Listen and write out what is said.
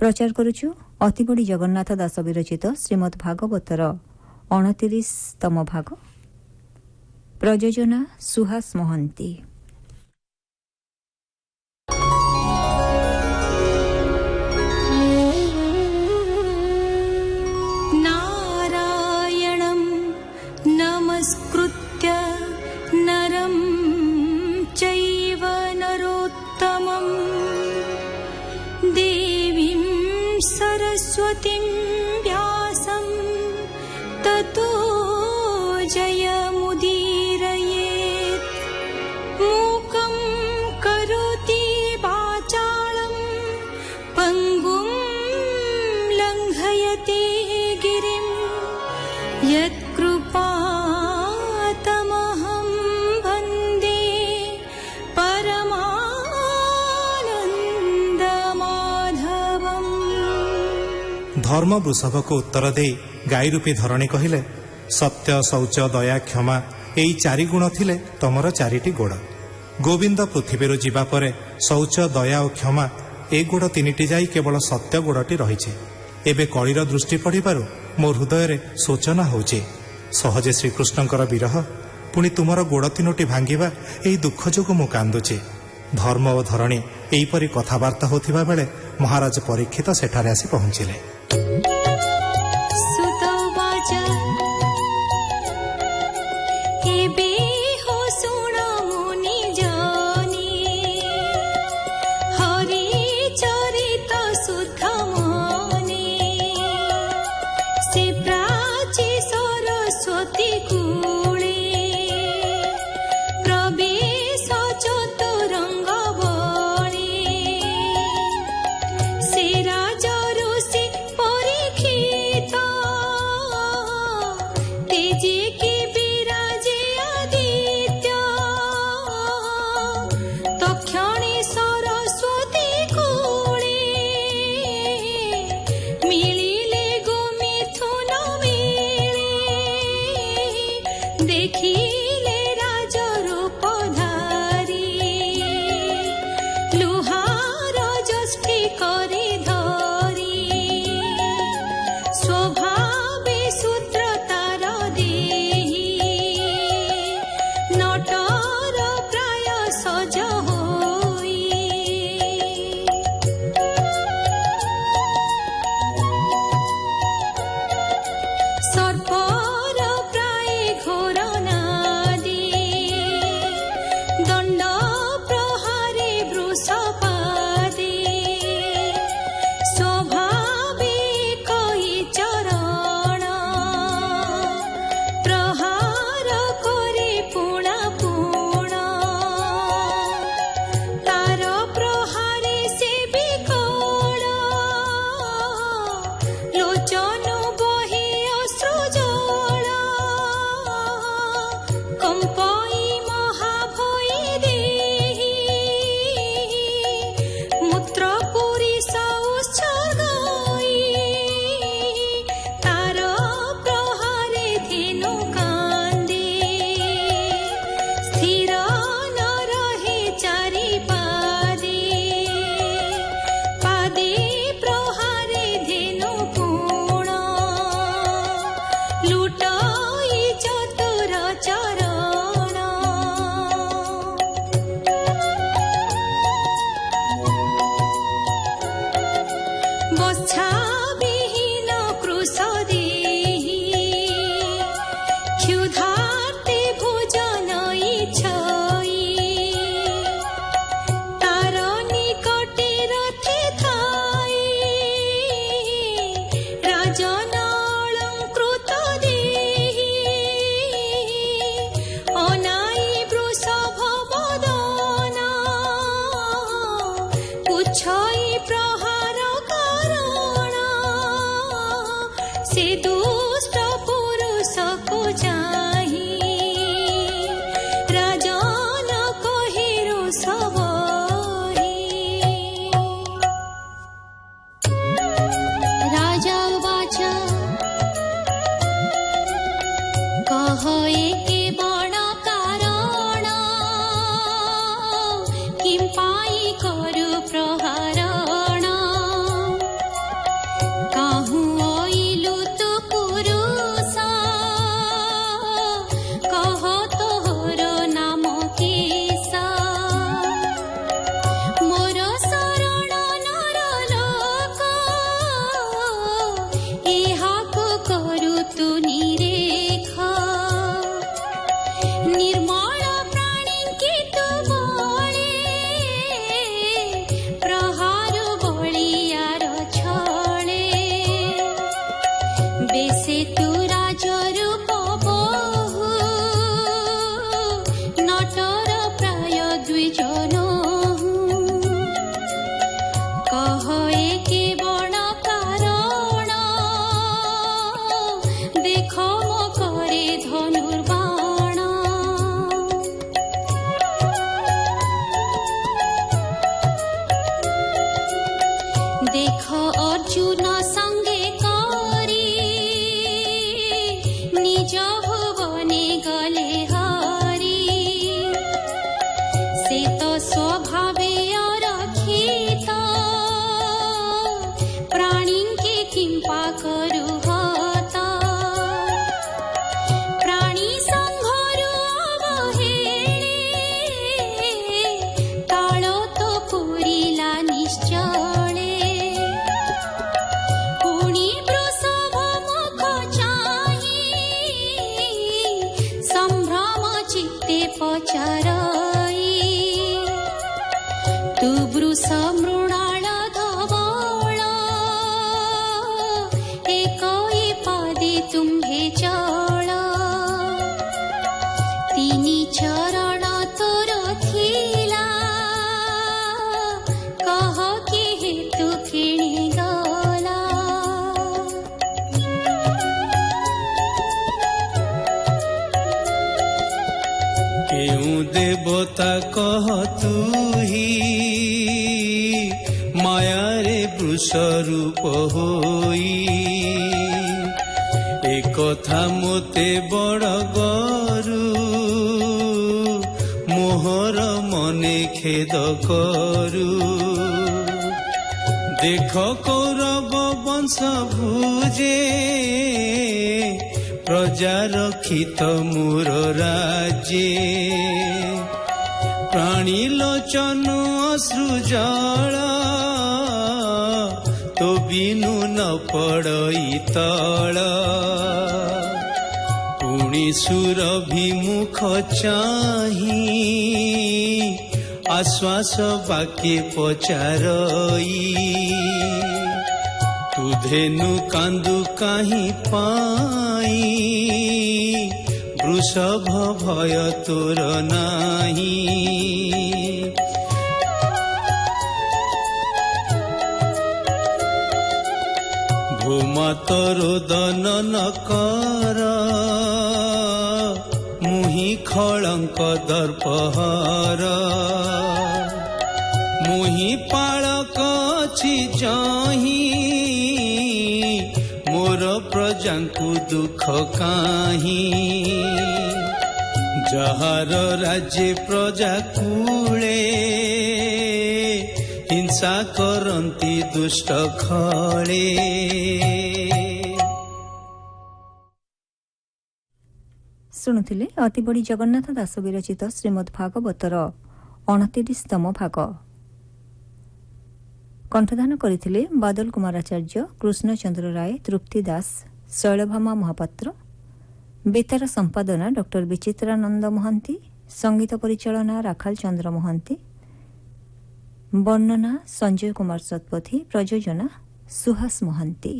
प्रचार करुछु अतिबड़ी जगन्नाथ दास विरचित श्रीमद् भागवतर 29तम भाग। प्रयोजना सुहास महंती। नारायणं नमस्कृत्य नरं चैव नरोत्तमं देवीं सरस्वतीं व्यासं ततो जयमुदीरयेत्। मूकं करोति वाचालं पङ्गुं लङ्घयति गिरिं यत्कृपातमहं वन्दे परमानन्दमाधवम्। धर्म वृषभ को उत्तर दे गाई रूपी धरणी कहिले, सत्य शौच दया क्षमा एई चारि गुण थिले तमर चारिटी गोड़। गोविंद पृथ्वी जीवा परे शौच दया और क्षमा ए गोड़ तीनिटी जाई केवल सत्य गोड़टी रहिছে। एबे कलिर दृष्टि पड़िबारु मो हृदय शोचना होउचे। सहजे श्रीकृष्णकर विरह पुणी तुमर गोड़ तीनोटी भांगिबा एई दुख जोगु मु कांदुचे। धर्म और धरणी एईपरि कथाबार्ता होथिबा बेले महाराज परीक्षित सेठारे आसी पहुंचिले। अर्जुन संगे करी निज भुवने गले हरि से तो स्वभावे रखित प्राणी के किंपा करू हत प्राणी संघरु अवहेले ताळ तो पुरिला निश्चले पुणी वृषभ मुख चाहि संभ्रम चित्ते पचारई तू वृष मृणाल धवळ एकई पदे तुम्हे चळ तिनी चरण तोर थिला कह के हेतु किणी गला केउँ देवता कह तुही मायारे वृष रूप होई ए कथा मोते बड़ गरु मोहर मने खेद करू देख कौरव वंश भुजे प्रजा रक्षित मोर राज्ये प्राणी लोचन अश्रु जल तो बिनु न पड़ई तल पुणी सुरभिमुख चाही आश्वास बाके पचारई तू धेनु कांदु काहि पाई वृषभ भय तोर नाही भूमा तोरो दन न कर मुहि खळंक दर्पहर मुहि पाळक अछि चाही मोर प्रजांकु दुख काहि जहार राज्य प्रजा कूले हिंसा करन्ति दुष्ट खळे ଶୁଣୁଥିଲେ ଅତିବଡ଼ି ଜଗନ୍ନାଥ ଦାସ ବିରଚିତ ଶ୍ରୀମଦ୍ ଭାଗବତର 29ତମ ଭାଗ। କଣ୍ଠଦାନ କରିଥିଲେ ବାଦଲ କୁମାର ଆଚାର୍ଯ୍ୟ, କୃଷ୍ଣଚନ୍ଦ୍ର ରାୟ, ତୃପ୍ତି ଦାସ, ଶୈଳଭାମା ମହାପାତ୍ର। ବେତାର ସମ୍ପାଦନା ଡକ୍ଟର ବିଚିତ୍ରାନନ୍ଦ ମହାନ୍ତି, ସଙ୍ଗୀତ ପରିଚାଳନା ରାଖାଲ ଚନ୍ଦ୍ର ମହାନ୍ତି, ବର୍ଣ୍ଣନା ସଞ୍ଜୟ କୁମାର ଶତପଥୀ, ପ୍ରଯୋଜନା ସୁହାସ ମହାନ୍ତି।